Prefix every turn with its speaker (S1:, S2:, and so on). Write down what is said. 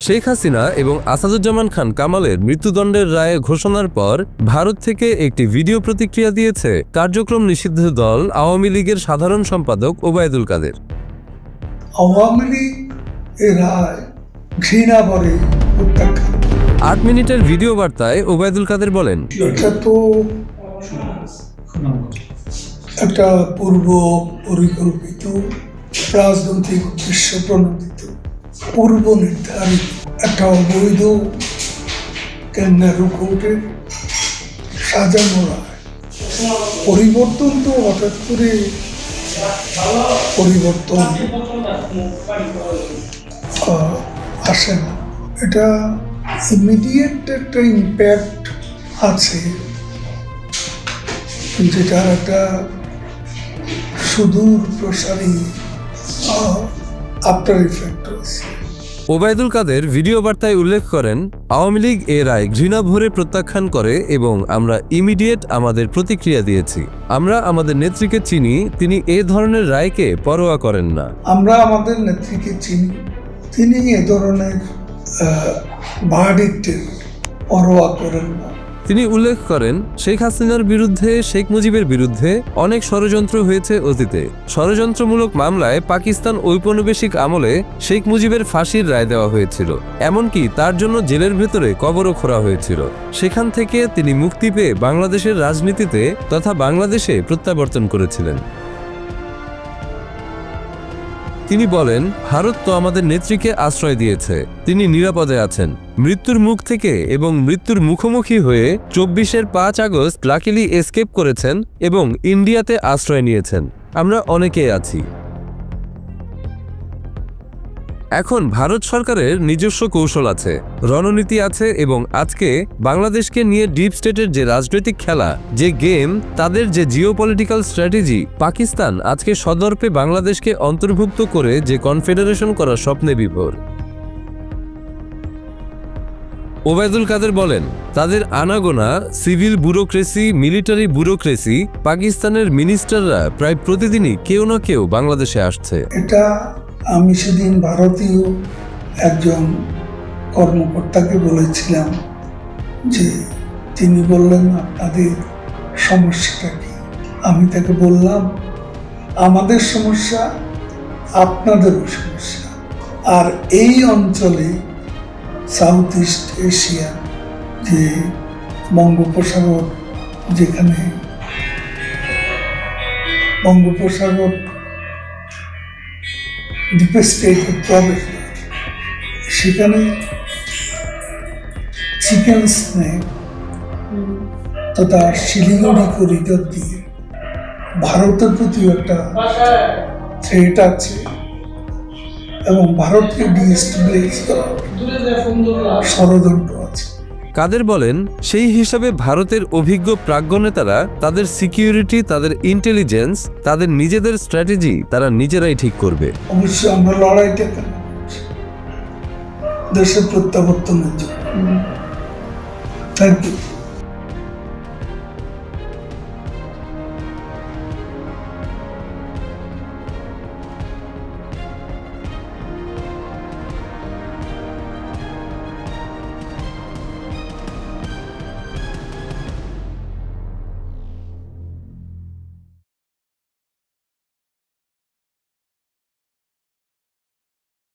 S1: শেখ হাসিনা এবং আসাদুজ্জামান খান কামালের মৃত্যুদণ্ডের রায় ঘোষণার পর ভারত থেকে একটি ভিডিও প্রতিক্রিয়া দিয়েছে কার্যক্রম নিষিদ্ধ দল আওয়ামী লীগের সাধারণ সম্পাদক ওবায়দুল কাদের।
S2: আওয়ামী লীগ এর রায় ঘৃণা করে প্রত্যাখ্যান।
S1: 8 মিনিটের ভিডিও বার্তায় ওবায়দুল কাদের বলেন,
S2: এটা তো একটা পূর্ব পরিকল্পিত রাজনৈতিক উদ্দেশ্য প্রণোদিত পূর্ব নির্ধারিত একটা অবৈধ ক্যাঙ্গারু কোর্টের সাজানো রায়। পরিবর্তন তো হঠাৎ করে পরিবর্তন আসে না, এটা ইমিডিয়েট একটা ইম্প্যাক্ট আছে, যেটার একটা সুদূর প্রসারী আফটার ইফেক্ট রয়েছে।
S1: ওবায়দুল কাদের ভিডিও বার্তায় উল্লেখ করেন, আওয়ামী লীগ এ রায় ঘৃণা ভরে প্রত্যাখ্যান করে এবং আমরা ইমিডিয়েট আমাদের প্রতিক্রিয়া দিয়েছি। আমরা আমাদের নেত্রীকে চিনি, তিনি এ ধরনের রায়কে পরোয়া করেন না।
S2: আমরা আমাদের নেত্রীকে চিনি, তিনি এ ধরনের ভার্ডিক্টের পরোয়া করেন না।
S1: তিনি উল্লেখ করেন, শেখ হাসিনার বিরুদ্ধে শেখ মুজিবের বিরুদ্ধে অনেক ষড়যন্ত্র হয়েছে অতীতে। ষড়যন্ত্রমূলক মামলায় পাকিস্তান ঔপনিবেশিক আমলে শেখ মুজিবের ফাঁসির রায় দেওয়া হয়েছিল, এমনকি তার জন্য জেলের ভেতরে কবরও খোঁড়া হয়েছিল। সেখান থেকে তিনি মুক্তি পেয়ে বাংলাদেশের রাজনীতিতে তথা বাংলাদেশে প্রত্যাবর্তন করেছিলেন। তিনি বলেন, ভারত তো আমাদের নেত্রীকে আশ্রয় দিয়েছে, তিনি নিরাপদে আছেন। মৃত্যুর মুখ থেকে এবং মৃত্যুর মুখোমুখি হয়ে 24-এর 5 আগস্ট লাকিলি এসকেপ করেছেন এবং ইন্ডিয়াতে আশ্রয় নিয়েছেন। আমরা অনেকেই আছি। এখন ভারত সরকারের নিজস্ব কৌশল আছে, রণনীতি আছে এবং আজকে বাংলাদেশকে নিয়ে ডিপ স্টেটের যে রাজনৈতিক খেলা, যে গেম, তাদের যে জিওপলিটিক্যাল স্ট্র্যাটেজি, পাকিস্তান আজকে সদর্পে বাংলাদেশকে অন্তর্ভুক্ত করে যে কনফেডারেশন করার স্বপ্নে বিভোর। ওবায়দুল কাদের বলেন, তাদের আনাগোনা সিভিল ব্যুরোক্রেসি, মিলিটারি ব্যুরোক্রেসি, পাকিস্তানের মিনিস্টাররা প্রায় প্রতিদিনই কেউ না কেউ বাংলাদেশে আসছে।
S2: এটা আমি সেদিন ভারতীয় একজন কর্মকর্তাকে বলেছিলাম যে, তিনি বললেন আপনাদের সমস্যাটা কি? আমি তাকে বললাম, আমাদের সমস্যা আপনাদেরও সমস্যা। আর এই অঞ্চলে সাউথ ইস্ট এশিয়া যে বঙ্গোপসাগর, যেখানে বঙ্গোপসাগর ডিপেস্ট স্টেটের প্রবেশ, সেখানে চিকেন স্নেক তথা শিলিগুড়ি করিডর দিয়ে ভারতের প্রতি একটা থ্রেট আছে এবং ভারতকে ডিস্টেবলাইজ করার ষড়যন্ত্র আছে।
S1: কাদের বলেন, সেই হিসাবে ভারতের অভিজ্ঞ প্রাজ্ঞ নেতারা তাদের সিকিউরিটি, তাদের ইন্টেলিজেন্স, তাদের নিজেদের স্ট্র্যাটেজি তারা নিজেরাই ঠিক করবে।
S2: অবশ্যই আমরা লড়াইটা কেন করছি? দেশের প্রত্যাবর্তনের জন্য। Thank you.